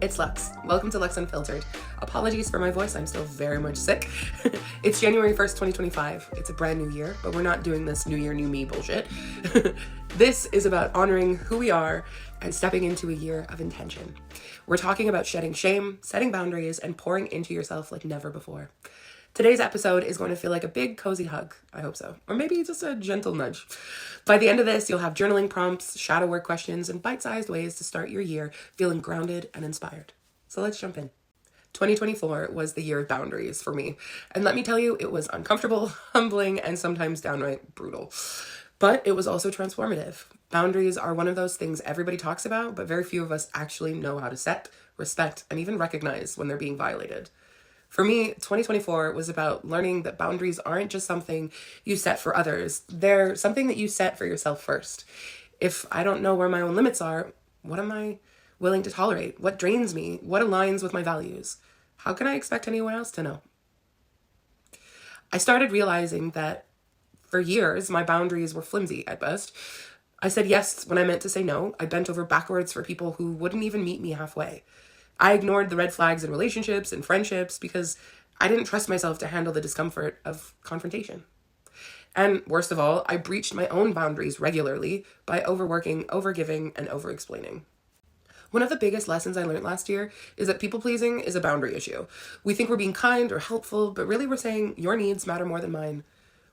It's Lux. Welcome to Lux Unfiltered. Apologies for my voice, I'm still very much sick. It's January 1st, 2025. It's a brand new year, but we're not doing this new year, new me bullshit. This is about honoring who we are and stepping into a year of intention. We're talking about shedding shame, setting boundaries, and pouring into yourself like never before. Today's episode is going to feel like a big, cozy hug. I hope so. Or maybe just a gentle nudge. By the end of this, you'll have journaling prompts, shadow work questions, and bite-sized ways to start your year feeling grounded and inspired. So let's jump in. 2024 was the year of boundaries for me. And let me tell you, it was uncomfortable, humbling, and sometimes downright brutal. But it was also transformative. Boundaries are one of those things everybody talks about, but very few of us actually know how to set, respect, and even recognize when they're being violated. For me, 2024 was about learning that boundaries aren't just something you set for others. They're something that you set for yourself first. If I don't know where my own limits are, what am I willing to tolerate? What drains me? What aligns with my values? How can I expect anyone else to know? I started realizing that for years, my boundaries were flimsy at best. I said yes when I meant to say no. I bent over backwards for people who wouldn't even meet me halfway. I ignored the red flags in relationships and friendships because I didn't trust myself to handle the discomfort of confrontation. And worst of all, I breached my own boundaries regularly by overworking, overgiving, and overexplaining. One of the biggest lessons I learned last year is that people-pleasing is a boundary issue. We think we're being kind or helpful, but really we're saying your needs matter more than mine.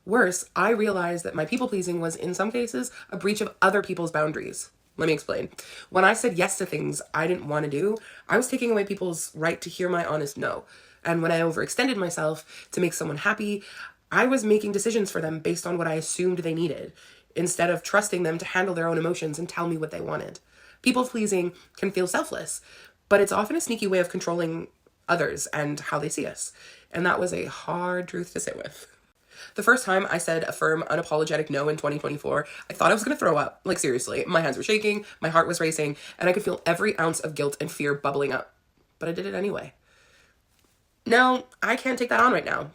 Worse, I realized that my people-pleasing was, in some cases, a breach of other people's boundaries. Let me explain. When I said yes to things I didn't want to do, I was taking away people's right to hear my honest no. And when I overextended myself to make someone happy, I was making decisions for them based on what I assumed they needed, instead of trusting them to handle their own emotions and tell me what they wanted. People-pleasing can feel selfless, but it's often a sneaky way of controlling others and how they see us. And that was a hard truth to sit with. The first time I said a firm, unapologetic no in 2024, I thought I was going to throw up. Like, seriously. My hands were shaking, my heart was racing, and I could feel every ounce of guilt and fear bubbling up. But I did it anyway. No, I can't take that on right now.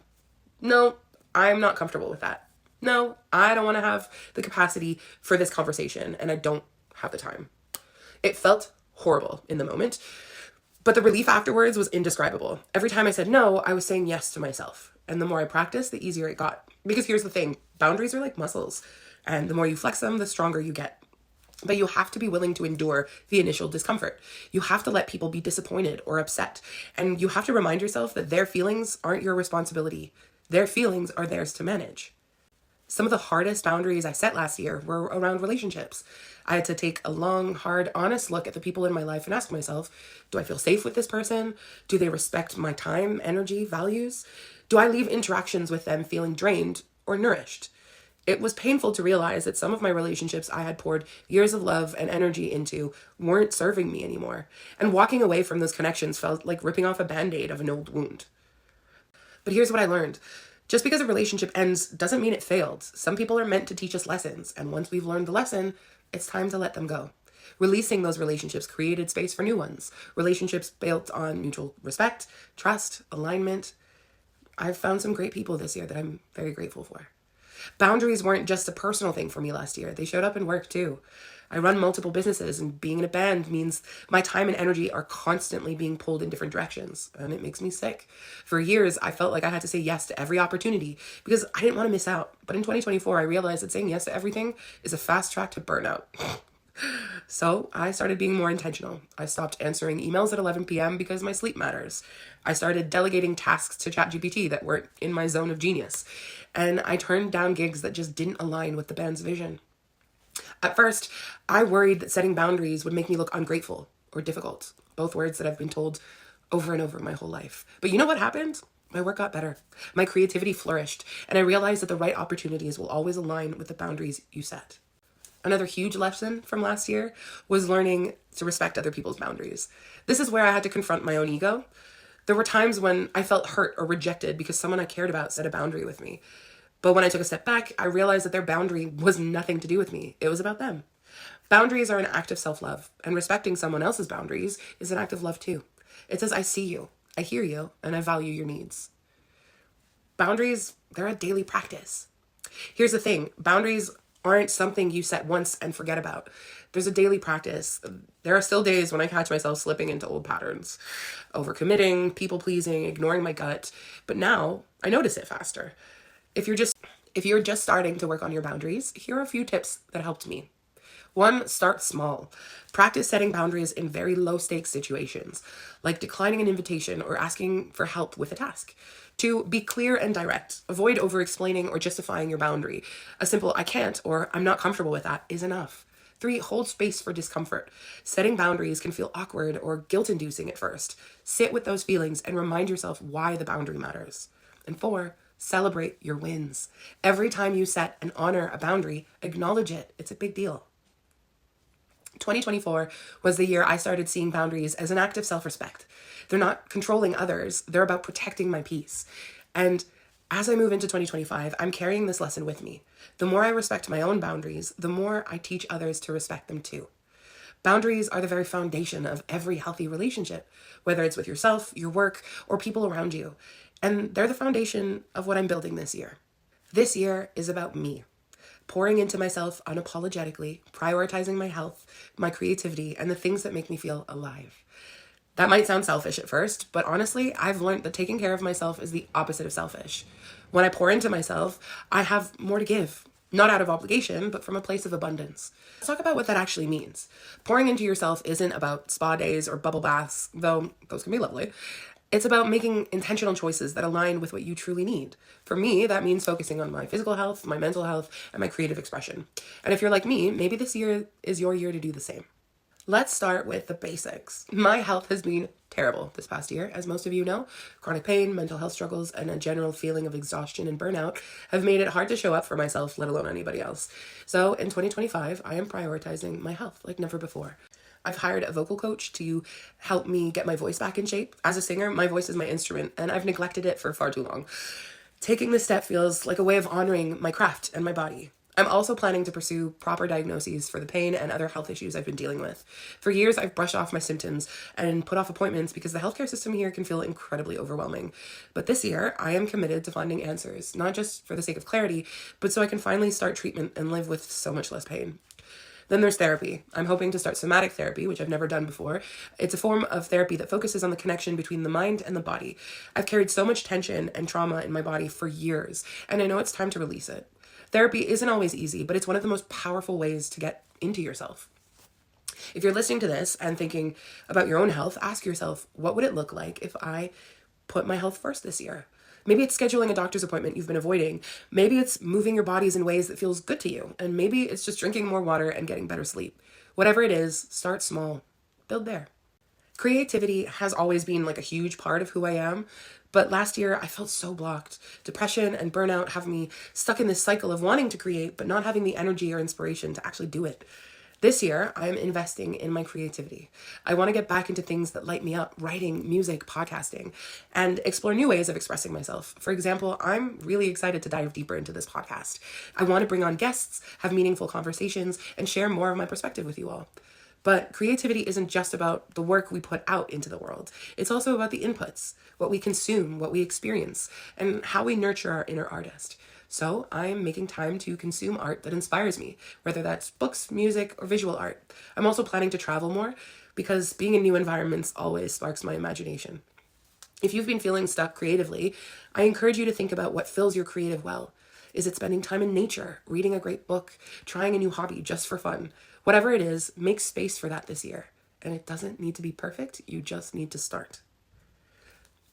No, I'm not comfortable with that. No, I don't want to have the capacity for this conversation, and I don't have the time. It felt horrible in the moment, but the relief afterwards was indescribable. Every time I said no, I was saying yes to myself. And the more I practiced, the easier it got. Because here's the thing, boundaries are like muscles. And the more you flex them, the stronger you get. But you have to be willing to endure the initial discomfort. You have to let people be disappointed or upset. And you have to remind yourself that their feelings aren't your responsibility. Their feelings are theirs to manage. Some of the hardest boundaries I set last year were around relationships. I had to take a long, hard, honest look at the people in my life and ask myself, do I feel safe with this person? Do they respect my time, energy, values? Do I leave interactions with them feeling drained or nourished? It was painful to realize that some of my relationships I had poured years of love and energy into weren't serving me anymore. And walking away from those connections felt like ripping off a band-aid of an old wound. But here's what I learned. Just because a relationship ends doesn't mean it failed. Some people are meant to teach us lessons, and once we've learned the lesson, it's time to let them go. Releasing those relationships created space for new ones. Relationships built on mutual respect, trust, alignment. I've found some great people this year that I'm very grateful for. Boundaries weren't just a personal thing for me last year. They showed up in work too. I run multiple businesses, and being in a band means my time and energy are constantly being pulled in different directions, and it makes me sick. For years, I felt like I had to say yes to every opportunity because I didn't want to miss out. But in 2024, I realized that saying yes to everything is a fast track to burnout. So I started being more intentional. I stopped answering emails at 11 p.m. because my sleep matters. I started delegating tasks to ChatGPT that weren't in my zone of genius. And I turned down gigs that just didn't align with the band's vision. At first, I worried that setting boundaries would make me look ungrateful or difficult, both words that I've been told over and over my whole life. But you know what happened? My work got better. My creativity flourished, and I realized that the right opportunities will always align with the boundaries you set. Another huge lesson from last year was learning to respect other people's boundaries. This is where I had to confront my own ego. There were times when I felt hurt or rejected because someone I cared about set a boundary with me. But when I took a step back, I realized that their boundary was nothing to do with me. It was about them. Boundaries are an act of self-love, and respecting someone else's boundaries is an act of love too. It says, I see you, I hear you, and I value your needs. Boundaries, they're a daily practice. Here's the thing, boundaries aren't something you set once and forget about. There's a daily practice. There are still days when I catch myself slipping into old patterns, overcommitting, people pleasing, ignoring my gut. But now I notice it faster. If you're just starting to work on your boundaries, here are a few tips that helped me. 1, start small. Practice setting boundaries in very low stakes situations, like declining an invitation or asking for help with a task. 2, be clear and direct. Avoid over explaining or justifying your boundary. A simple "I can't" or "I'm not comfortable with that" is enough. 3, hold space for discomfort. Setting boundaries can feel awkward or guilt-inducing at first. Sit with those feelings and remind yourself why the boundary matters. And 4, celebrate your wins. Every time you set and honor a boundary, acknowledge it. It's a big deal. 2024 was the year I started seeing boundaries as an act of self-respect. They're not controlling others. They're about protecting my peace. And as I move into 2025, I'm carrying this lesson with me. The more I respect my own boundaries, the more I teach others to respect them too. Boundaries are the very foundation of every healthy relationship, whether it's with yourself, your work, or people around you. And they're the foundation of what I'm building this year. This year is about me. Pouring into myself unapologetically, prioritizing my health, my creativity, and the things that make me feel alive. That might sound selfish at first, but honestly, I've learned that taking care of myself is the opposite of selfish. When I pour into myself, I have more to give, not out of obligation, but from a place of abundance. Let's talk about what that actually means. Pouring into yourself isn't about spa days or bubble baths, though those can be lovely. It's about making intentional choices that align with what you truly need. For me, that means focusing on my physical health, my mental health, and my creative expression. And if you're like me, maybe this year is your year to do the same. Let's start with the basics. My health has been terrible this past year, as most of you know. Chronic pain, mental health struggles, and a general feeling of exhaustion and burnout have made it hard to show up for myself, let alone anybody else. So in 2025, I am prioritizing my health like never before. I've hired a vocal coach to help me get my voice back in shape. As a singer, my voice is my instrument, and I've neglected it for far too long. Taking this step feels like a way of honoring my craft and my body. I'm also planning to pursue proper diagnoses for the pain and other health issues I've been dealing with. For years, I've brushed off my symptoms and put off appointments because the healthcare system here can feel incredibly overwhelming. But this year, I am committed to finding answers, not just for the sake of clarity, but so I can finally start treatment and live with so much less pain. Then there's therapy. I'm hoping to start somatic therapy, which I've never done before. It's a form of therapy that focuses on the connection between the mind and the body. I've carried so much tension and trauma in my body for years, and I know it's time to release it. Therapy isn't always easy, but it's one of the most powerful ways to get into yourself. If you're listening to this and thinking about your own health, ask yourself, what would it look like if I put my health first this year? Maybe it's scheduling a doctor's appointment you've been avoiding. Maybe it's moving your bodies in ways that feels good to you. And maybe it's just drinking more water and getting better sleep. Whatever it is, start small. Build there. Creativity has always been like a huge part of who I am. But last year, I felt so blocked. Depression and burnout have me stuck in this cycle of wanting to create, but not having the energy or inspiration to actually do it. This year, I'm investing in my creativity. I want to get back into things that light me up, writing, music, podcasting, and explore new ways of expressing myself. For example, I'm really excited to dive deeper into this podcast. I want to bring on guests, have meaningful conversations, and share more of my perspective with you all. But creativity isn't just about the work we put out into the world. It's also about the inputs, what we consume, what we experience, and how we nurture our inner artist. So I'm making time to consume art that inspires me, whether that's books, music, or visual art. I'm also planning to travel more because being in new environments always sparks my imagination. If you've been feeling stuck creatively, I encourage you to think about what fills your creative well. Is it spending time in nature, reading a great book, trying a new hobby just for fun? Whatever it is, make space for that this year. And it doesn't need to be perfect, you just need to start.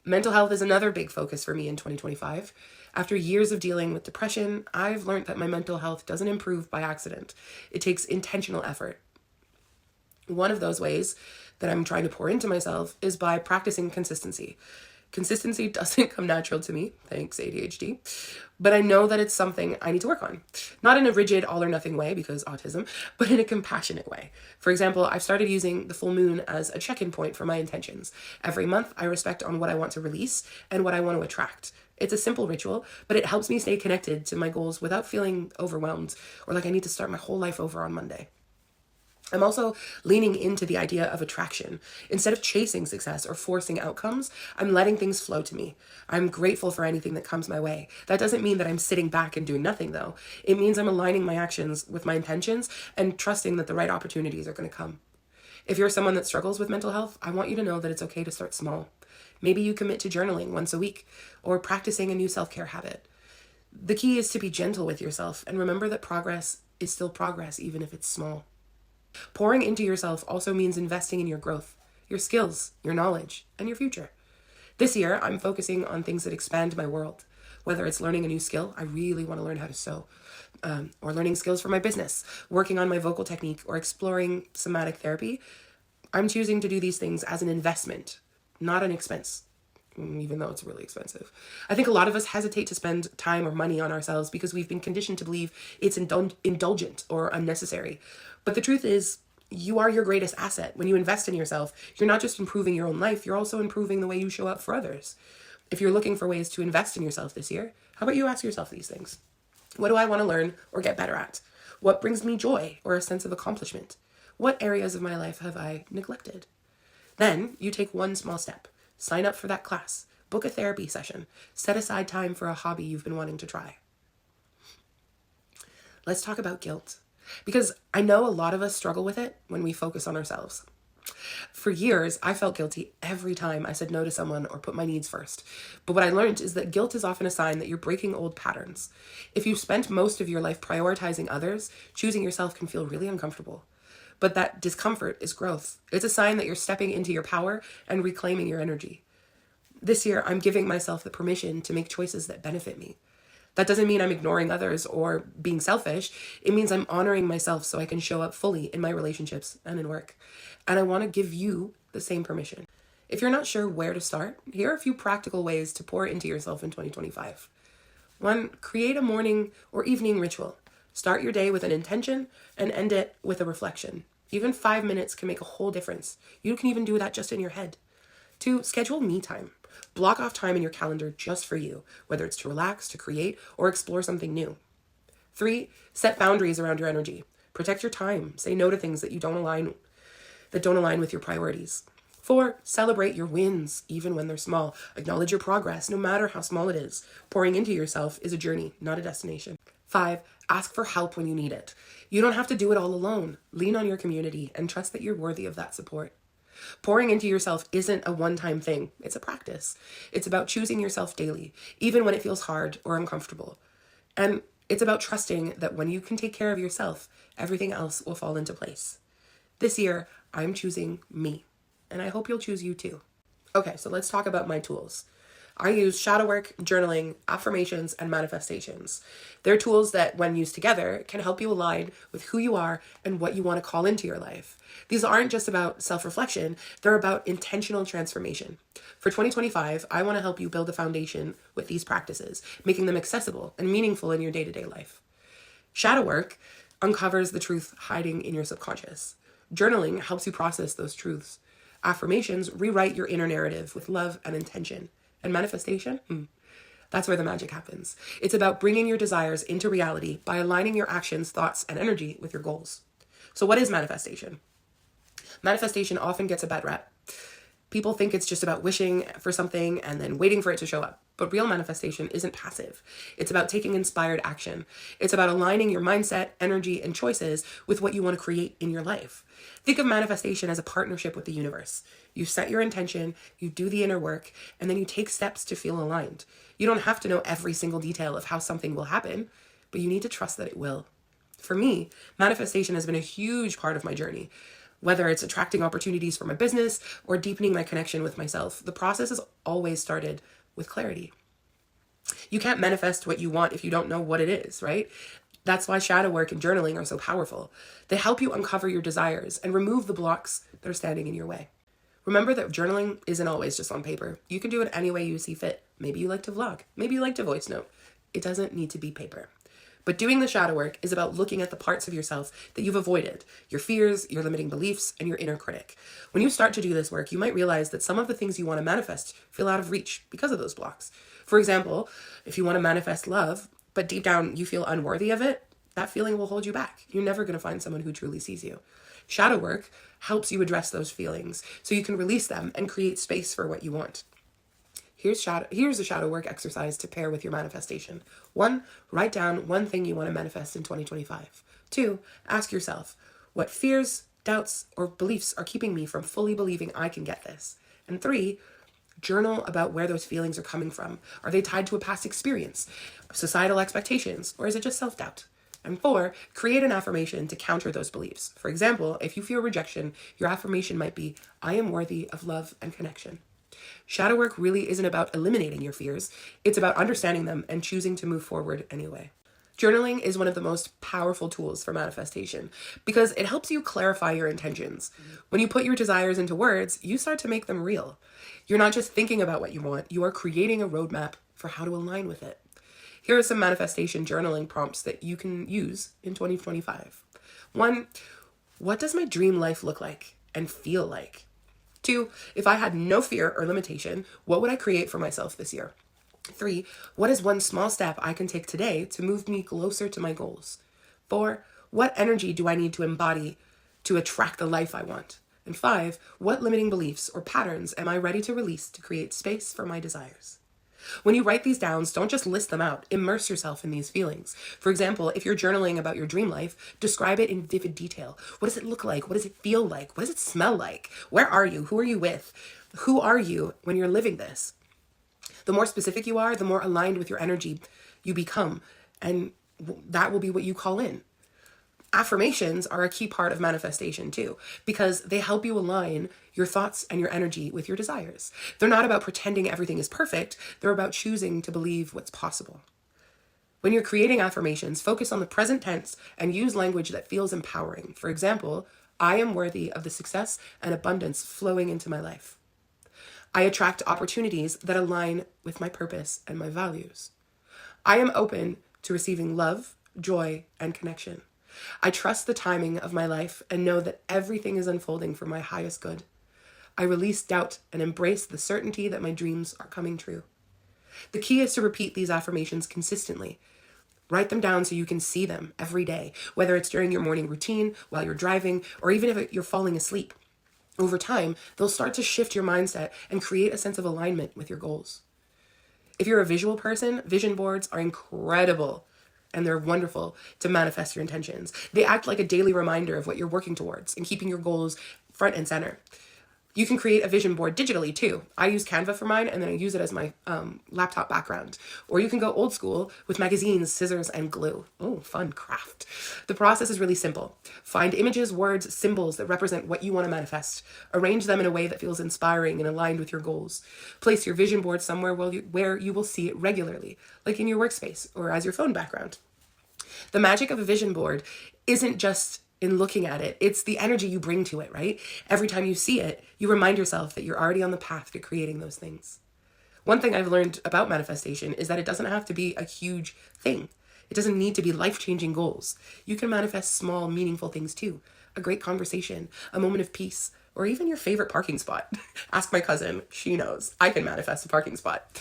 Mental health is another big focus for me in 2025. After years of dealing with depression, I've learned that my mental health doesn't improve by accident. It takes intentional effort. One of those ways that I'm trying to pour into myself is by practicing consistency. Consistency doesn't come natural to me, thanks ADHD, but I know that it's something I need to work on. Not in a rigid all or nothing way because autism, but in a compassionate way. For example, I've started using the full moon as a check-in point for my intentions. Every month, I reflect on what I want to release and what I want to attract. It's a simple ritual, but it helps me stay connected to my goals without feeling overwhelmed or like I need to start my whole life over on Monday. I'm also leaning into the idea of attraction. Instead of chasing success or forcing outcomes, I'm letting things flow to me. I'm grateful for anything that comes my way. That doesn't mean that I'm sitting back and doing nothing, though. It means I'm aligning my actions with my intentions and trusting that the right opportunities are going to come. If you're someone that struggles with mental health, I want you to know that it's okay to start small. Maybe you commit to journaling once a week or practicing a new self-care habit. The key is to be gentle with yourself and remember that progress is still progress, even if it's small. Pouring into yourself also means investing in your growth, your skills, your knowledge, and your future. This year, I'm focusing on things that expand my world. Whether it's learning a new skill, I really want to learn how to sew, or learning skills for my business, working on my vocal technique, or exploring somatic therapy. I'm choosing to do these things as an investment, not an expense, even though it's really expensive. I think a lot of us hesitate to spend time or money on ourselves because we've been conditioned to believe it's indulgent or unnecessary. But the truth is, you are your greatest asset. When you invest in yourself, you're not just improving your own life, you're also improving the way you show up for others. If you're looking for ways to invest in yourself this year, how about you ask yourself these things? What do I want to learn or get better at? What brings me joy or a sense of accomplishment? What areas of my life have I neglected? Then you take one small step. Sign up for that class. Book a therapy session. Set aside time for a hobby you've been wanting to try. Let's talk about guilt. Because I know a lot of us struggle with it when we focus on ourselves. For years, I felt guilty every time I said no to someone or put my needs first. But what I learned is that guilt is often a sign that you're breaking old patterns. If you've spent most of your life prioritizing others, choosing yourself can feel really uncomfortable. But that discomfort is growth. It's a sign that you're stepping into your power and reclaiming your energy. This year, I'm giving myself the permission to make choices that benefit me. That doesn't mean I'm ignoring others or being selfish. It means I'm honoring myself so I can show up fully in my relationships and in work. And I want to give you the same permission. If you're not sure where to start, here are a few practical ways to pour into yourself in 2025. 1, create a morning or evening ritual. Start your day with an intention and end it with a reflection. Even 5 minutes can make a whole difference. You can even do that just in your head. 2, schedule me time. Block off time in your calendar just for you, whether it's to relax, to create, or explore something new. 3, set boundaries around your energy. Protect your time. Say no to things that don't align with your priorities. 4, celebrate your wins, even when they're small. Acknowledge your progress, no matter how small it is. Pouring into yourself is a journey, not a destination. 5, ask for help when you need it. You don't have to do it all alone. Lean on your community and trust that you're worthy of that support. Pouring into yourself isn't a one-time thing. It's a practice. It's about choosing yourself daily, even when it feels hard or uncomfortable. And it's about trusting that when you can take care of yourself, everything else will fall into place. This year, I'm choosing me, and I hope you'll choose you too. Okay, so let's talk about my tools. I use shadow work, journaling, affirmations, and manifestations. They're tools that, when used together, can help you align with who you are and what you want to call into your life. These aren't just about self-reflection, they're about intentional transformation. For 2025, I want to help you build a foundation with these practices, making them accessible and meaningful in your day-to-day life. Shadow work uncovers the truth hiding in your subconscious. Journaling helps you process those truths. Affirmations rewrite your inner narrative with love and intention. And manifestation? That's where the magic happens. It's about bringing your desires into reality by aligning your actions, thoughts, and energy with your goals. So what is manifestation? Manifestation often gets a bad rep. People think it's just about wishing for something and then waiting for it to show up. But real manifestation isn't passive. It's about taking inspired action. It's about aligning your mindset, energy, and choices with what you want to create in your life. Think of manifestation as a partnership with the universe. You set your intention, you do the inner work, and then you take steps to feel aligned. You don't have to know every single detail of how something will happen, but you need to trust that it will. For me, manifestation has been a huge part of my journey. Whether it's attracting opportunities for my business or deepening my connection with myself, the process has always started with clarity. You can't manifest what you want if you don't know what it is, right? That's why shadow work and journaling are so powerful. They help you uncover your desires and remove the blocks that are standing in your way. Remember that journaling isn't always just on paper. You can do it any way you see fit. Maybe you like to vlog. Maybe you like to voice note. It doesn't need to be paper. But doing the shadow work is about looking at the parts of yourself that you've avoided, your fears, your limiting beliefs, and your inner critic. When you start to do this work, you might realize that some of the things you want to manifest feel out of reach because of those blocks. For example, if you want to manifest love, but deep down you feel unworthy of it, that feeling will hold you back. You're never going to find someone who truly sees you. Shadow work helps you address those feelings so you can release them and create space for what you want. Here's a shadow work exercise to pair with your manifestation. 1, write down one thing you want to manifest in 2025. 2, ask yourself, what fears, doubts, or beliefs are keeping me from fully believing I can get this? And 3, journal about where those feelings are coming from. Are they tied to a past experience, societal expectations, or is it just self-doubt? And 4, create an affirmation to counter those beliefs. For example, if you feel rejection, your affirmation might be, I am worthy of love and connection. Shadow work really isn't about eliminating your fears. It's about understanding them and choosing to move forward anyway. Journaling is one of the most powerful tools for manifestation because it helps you clarify your intentions. When you put your desires into words, you start to make them real. You're not just thinking about what you want, you are creating a roadmap for how to align with it. Here are some manifestation journaling prompts that you can use in 2025. 1, what does my dream life look like and feel like? 2, if I had no fear or limitation, what would I create for myself this year? 3, what is one small step I can take today to move me closer to my goals? 4, what energy do I need to embody to attract the life I want? And 5, what limiting beliefs or patterns am I ready to release to create space for my desires? When you write these down, don't just list them out. Immerse yourself in these feelings. For example, if you're journaling about your dream life, describe it in vivid detail. What does it look like? What does it feel like? What does it smell like? Where are you? Who are you with? Who are you when you're living this? The more specific you are, the more aligned with your energy you become, and that will be what you call in. Affirmations are a key part of manifestation too, because they help you align your thoughts and your energy with your desires. They're not about pretending everything is perfect. They're about choosing to believe what's possible. When you're creating affirmations, focus on the present tense and use language that feels empowering. For example, I am worthy of the success and abundance flowing into my life. I attract opportunities that align with my purpose and my values. I am open to receiving love, joy, and connection. I trust the timing of my life and know that everything is unfolding for my highest good. I release doubt and embrace the certainty that my dreams are coming true. The key is to repeat these affirmations consistently. Write them down so you can see them every day, whether it's during your morning routine, while you're driving, or even if you're falling asleep. Over time, they'll start to shift your mindset and create a sense of alignment with your goals. If you're a visual person, vision boards are incredible. And they're wonderful to manifest your intentions. They act like a daily reminder of what you're working towards and keeping your goals front and center. You can create a vision board digitally too. I use Canva for mine and then I use it as my laptop background. Or you can go old school with magazines, scissors, and glue. Oh, fun craft. The process is really simple. Find images, words, symbols that represent what you want to manifest. Arrange them in a way that feels inspiring and aligned with your goals. Place your vision board somewhere where you will see it regularly, like in your workspace or as your phone background. The magic of a vision board isn't just in looking at it, it's the energy you bring to it, right? Every time you see it, you remind yourself that you're already on the path to creating those things. One thing I've learned about manifestation is that it doesn't have to be a huge thing. It doesn't need to be life-changing goals. You can manifest small, meaningful things too. A great conversation, a moment of peace, or even your favorite parking spot. Ask my cousin, she knows. I can manifest a parking spot.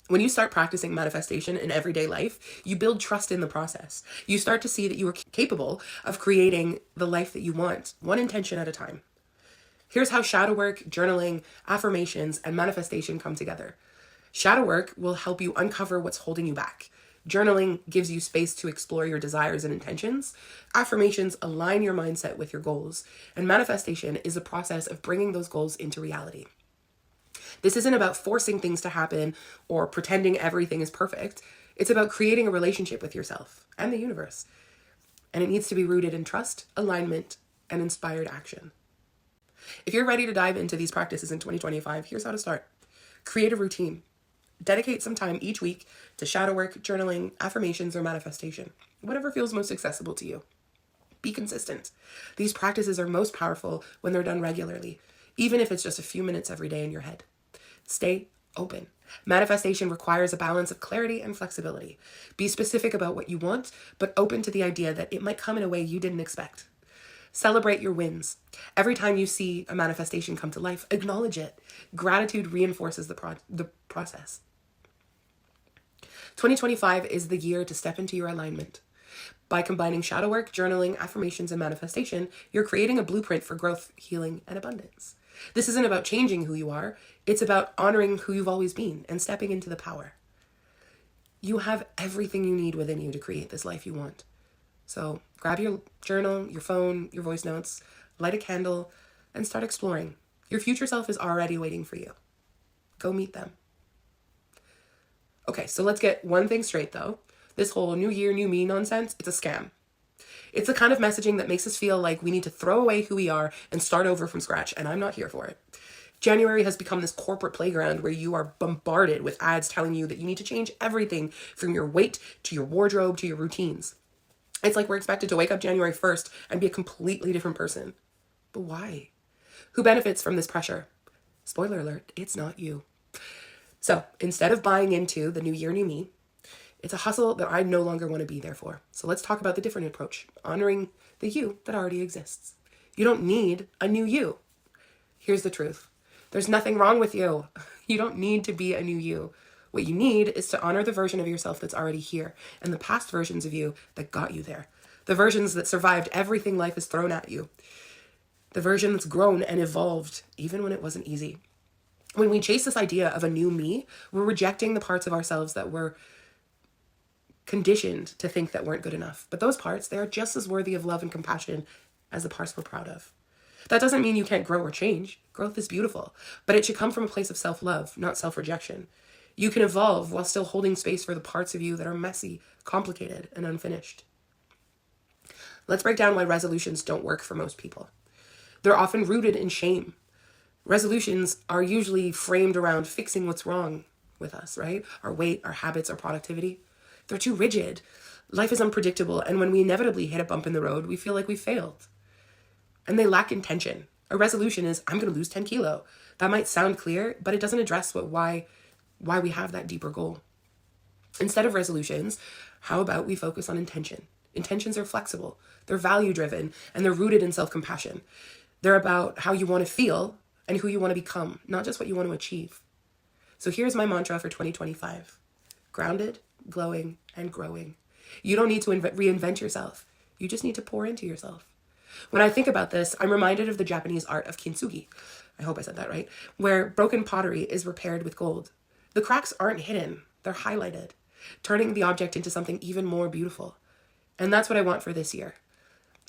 When you start practicing manifestation in everyday life, you build trust in the process. You start to see that you are capable of creating the life that you want, one intention at a time. Here's how shadow work, journaling, affirmations, and manifestation come together. Shadow work will help you uncover what's holding you back. Journaling gives you space to explore your desires and intentions. Affirmations align your mindset with your goals. And manifestation is a process of bringing those goals into reality. This isn't about forcing things to happen or pretending everything is perfect. It's about creating a relationship with yourself and the universe. And it needs to be rooted in trust, alignment, and inspired action. If you're ready to dive into these practices in 2025, here's how to start. Create a routine. Dedicate some time each week to shadow work, journaling, affirmations, or manifestation, whatever feels most accessible to you. Be consistent. These practices are most powerful when they're done regularly, even if it's just a few minutes every day in your head. Stay open. Manifestation requires a balance of clarity and flexibility. Be specific about what you want, but open to the idea that it might come in a way you didn't expect. Celebrate your wins. Every time you see a manifestation come to life, acknowledge it. Gratitude reinforces the process. 2025 is the year to step into your alignment. By combining shadow work, journaling, affirmations, and manifestation, you're creating a blueprint for growth, healing, and abundance. This isn't about changing who you are. It's about honoring who you've always been and stepping into the power. You have everything you need within you to create this life you want. So grab your journal, your phone, your voice notes, light a candle, and start exploring. Your future self is already waiting for you. Go meet them. Okay, so let's get one thing straight though. This whole new year, new me nonsense, it's a scam. It's the kind of messaging that makes us feel like we need to throw away who we are and start over from scratch, and I'm not here for it. January has become this corporate playground where you are bombarded with ads telling you that you need to change everything from your weight to your wardrobe to your routines. It's like we're expected to wake up January 1st and be a completely different person. But why? Who benefits from this pressure? Spoiler alert, it's not you. So instead of buying into the new year, new me, it's a hustle that I no longer want to be there for. So let's talk about the different approach, honoring the you that already exists. You don't need a new you. Here's the truth. There's nothing wrong with you. You don't need to be a new you. What you need is to honor the version of yourself that's already here and the past versions of you that got you there. The versions that survived everything life has thrown at you. The version that's grown and evolved even when it wasn't easy. When we chase this idea of a new me, we're rejecting the parts of ourselves that were conditioned to think that weren't good enough. But those parts, they are just as worthy of love and compassion as the parts we're proud of. That doesn't mean you can't grow or change. Growth is beautiful, but it should come from a place of self-love, not self-rejection. You can evolve while still holding space for the parts of you that are messy, complicated, and unfinished. Let's break down why resolutions don't work for most people. They're often rooted in shame. Resolutions are usually framed around fixing what's wrong with us, right? Our weight, our habits, our productivity. They're too rigid. Life is unpredictable, and when we inevitably hit a bump in the road, we feel like we failed. And they lack intention. A resolution is, I'm going to lose 10 kilo. That might sound clear, but it doesn't address why we have that deeper goal. Instead of resolutions, how about we focus on intention? Intentions are flexible, they're value-driven, and they're rooted in self-compassion. They're about how you want to feel and who you want to become, not just what you want to achieve. So here's my mantra for 2025. Grounded, glowing, and growing. You don't need to reinvent yourself. You just need to pour into yourself. When I think about this, I'm reminded of the Japanese art of kintsugi. I hope I said that right. Where broken pottery is repaired with gold. The cracks aren't hidden, they're highlighted, turning the object into something even more beautiful. And that's what I want for this year.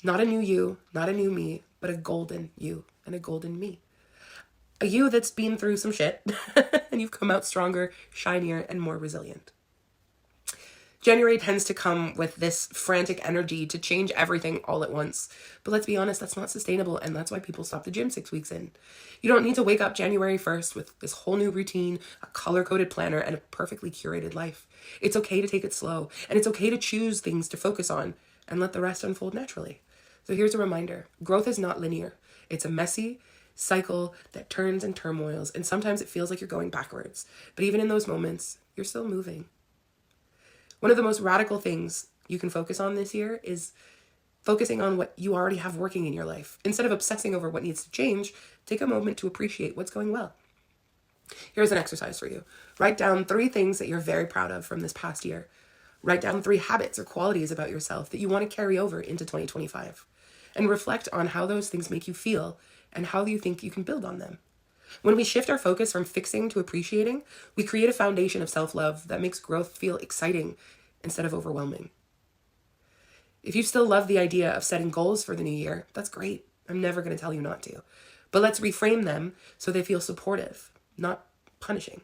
Not a new you, not a new me, but a golden you and a golden me. A you that's been through some shit and you've come out stronger, shinier, and more resilient. January tends to come with this frantic energy to change everything all at once. But let's be honest, that's not sustainable, and that's why people stop the gym 6 weeks in. You don't need to wake up January 1st with this whole new routine, a color-coded planner, and a perfectly curated life. It's okay to take it slow, and it's okay to choose things to focus on and let the rest unfold naturally. So here's a reminder. Growth is not linear. It's a messy cycle that turns and turmoils, and sometimes it feels like you're going backwards. But even in those moments, you're still moving. One of the most radical things you can focus on this year is focusing on what you already have working in your life. Instead of obsessing over what needs to change, take a moment to appreciate what's going well. Here's an exercise for you. Write down 3 things that you're very proud of from this past year. Write down 3 habits or qualities about yourself that you want to carry over into 2025. And reflect on how those things make you feel and how you think you can build on them. When we shift our focus from fixing to appreciating, we create a foundation of self-love that makes growth feel exciting instead of overwhelming. If you still love the idea of setting goals for the new year, that's great. I'm never going to tell you not to. But let's reframe them so they feel supportive, not punishing.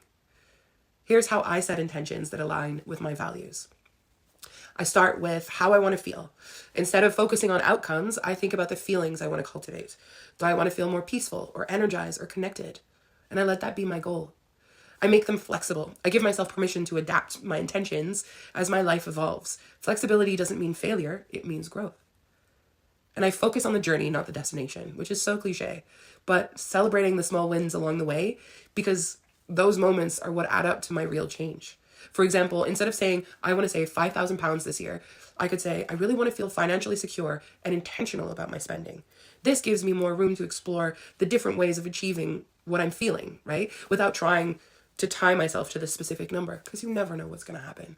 Here's how I set intentions that align with my values. I start with how I want to feel. Instead of focusing on outcomes, I think about the feelings I want to cultivate. Do I want to feel more peaceful or energized or connected? And I let that be my goal. I make them flexible. I give myself permission to adapt my intentions as my life evolves. Flexibility doesn't mean failure, it means growth. And I focus on the journey, not the destination, which is so cliche, but celebrating the small wins along the way, because those moments are what add up to my real change. For example, instead of saying, I want to save 5,000 pounds this year, I could say, I really want to feel financially secure and intentional about my spending. This gives me more room to explore the different ways of achieving what I'm feeling, right? Without trying to tie myself to this specific number, because you never know what's going to happen.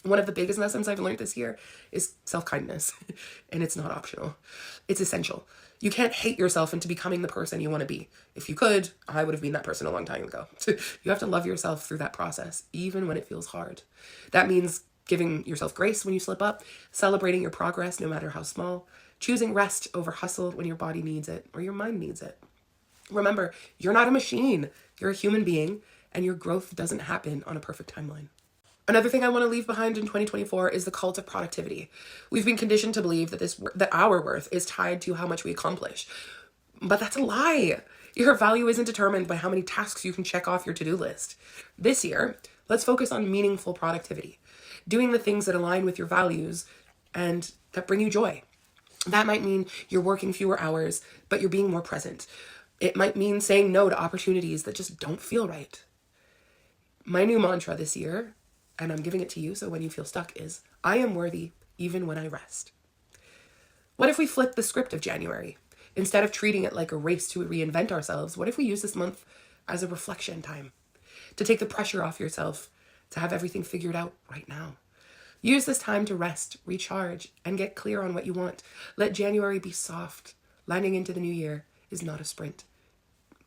One of the biggest lessons I've learned this year is self-kindness, and it's not optional. It's essential. You can't hate yourself into becoming the person you want to be. If you could, I would have been that person a long time ago. You have to love yourself through that process, even when it feels hard. That means giving yourself grace when you slip up, celebrating your progress no matter how small, choosing rest over hustle when your body needs it or your mind needs it. Remember, you're not a machine. You're a human being, and your growth doesn't happen on a perfect timeline. Another thing I want to leave behind in 2024 is the cult of productivity. We've been conditioned to believe that our worth is tied to how much we accomplish. But that's a lie. Your value isn't determined by how many tasks you can check off your to-do list. This year, let's focus on meaningful productivity, doing the things that align with your values and that bring you joy. That might mean you're working fewer hours, but you're being more present. It might mean saying no to opportunities that just don't feel right. My new mantra this year, and I'm giving it to you so when you feel stuck, is I am worthy even when I rest. What if we flip the script of January? Instead of treating it like a race to reinvent ourselves, what if we use this month as a reflection time? To take the pressure off yourself, to have everything figured out right now. Use this time to rest, recharge, and get clear on what you want. Let January be soft. Landing into the new year is not a sprint.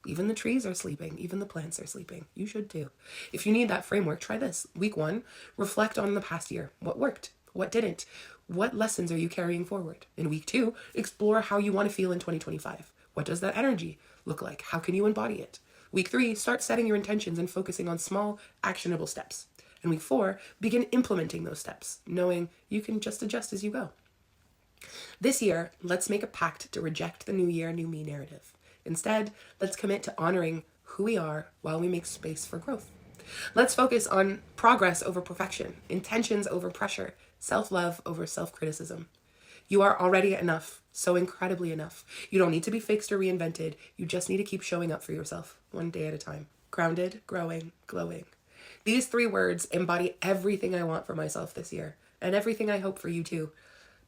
Even the trees are sleeping. Even the plants are sleeping. You should too. If you need that framework, try this. Week 1, reflect on the past year. What worked? What didn't? What lessons are you carrying forward? In week 2, explore how you want to feel in 2025. What does that energy look like? How can you embody it? Week 3, start setting your intentions and focusing on small, actionable steps. And week 4, begin implementing those steps, knowing you can just adjust as you go. This year, let's make a pact to reject the new year, new me narrative. Instead, let's commit to honoring who we are while we make space for growth. Let's focus on progress over perfection, intentions over pressure, self-love over self-criticism. You are already enough, so incredibly enough. You don't need to be fixed or reinvented. You just need to keep showing up for yourself, one day at a time. Grounded, growing, glowing. These 3 words embody everything I want for myself this year, and everything I hope for you too.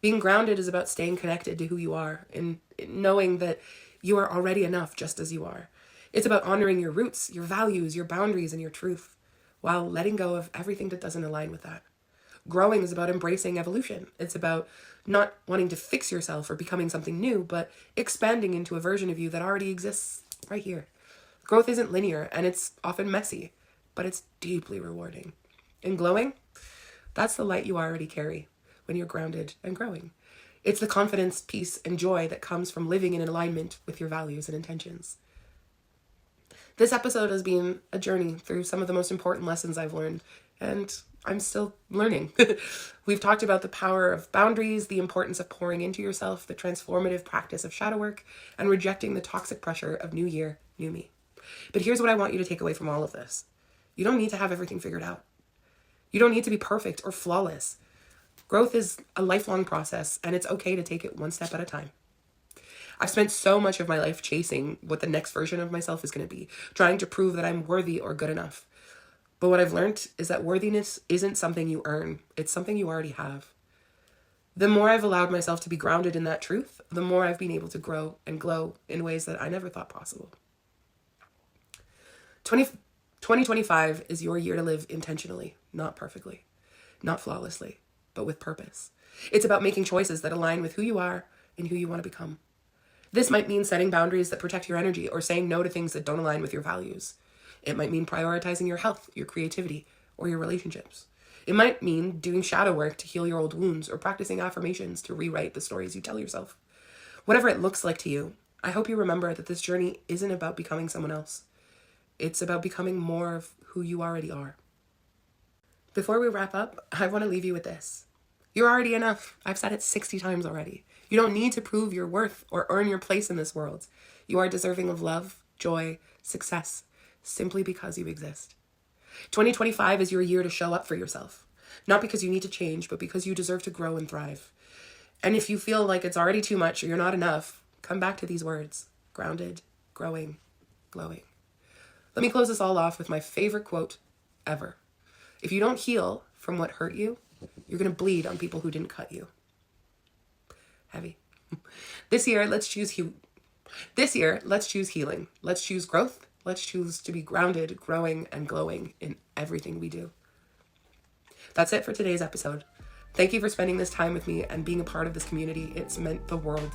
Being grounded is about staying connected to who you are and knowing that you are already enough just as you are. It's about honoring your roots, your values, your boundaries, and your truth, while letting go of everything that doesn't align with that. Growing is about embracing evolution. It's about not wanting to fix yourself or becoming something new, but expanding into a version of you that already exists right here. Growth isn't linear, and it's often messy, but it's deeply rewarding. And glowing, that's the light you already carry when you're grounded and growing. It's the confidence, peace, and joy that comes from living in alignment with your values and intentions. This episode has been a journey through some of the most important lessons I've learned, and I'm still learning. We've talked about the power of boundaries, the importance of pouring into yourself, the transformative practice of shadow work, and rejecting the toxic pressure of new year, new me. But here's what I want you to take away from all of this. You don't need to have everything figured out. You don't need to be perfect or flawless. Growth is a lifelong process, and it's okay to take it one step at a time. I've spent so much of my life chasing what the next version of myself is going to be, trying to prove that I'm worthy or good enough. But what I've learned is that worthiness isn't something you earn. It's something you already have. The more I've allowed myself to be grounded in that truth, the more I've been able to grow and glow in ways that I never thought possible. 2025 is your year to live intentionally, not perfectly, not flawlessly, but with purpose. It's about making choices that align with who you are and who you want to become. This might mean setting boundaries that protect your energy or saying no to things that don't align with your values. It might mean prioritizing your health, your creativity, or your relationships. It might mean doing shadow work to heal your old wounds or practicing affirmations to rewrite the stories you tell yourself. Whatever it looks like to you, I hope you remember that this journey isn't about becoming someone else. It's about becoming more of who you already are. Before we wrap up, I want to leave you with this. You're already enough. I've said it 60 times already. You don't need to prove your worth or earn your place in this world. You are deserving of love, joy, success, simply because you exist. 2025 is your year to show up for yourself. Not because you need to change, but because you deserve to grow and thrive. And if you feel like it's already too much or you're not enough, come back to these words. Grounded, growing, glowing. Let me close this all off with my favorite quote ever. If you don't heal from what hurt you, you're going to bleed on people who didn't cut you. Heavy. This year, let's choose healing. Let's choose growth. Let's choose to be grounded, growing, and glowing in everything we do. That's it for today's episode. Thank you for spending this time with me and being a part of this community. It's meant the world.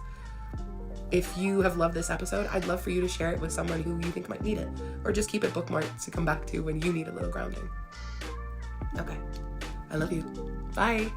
If you have loved this episode, I'd love for you to share it with someone who you think might need it, or just keep it bookmarked to come back to when you need a little grounding. Okay. I love you. Bye.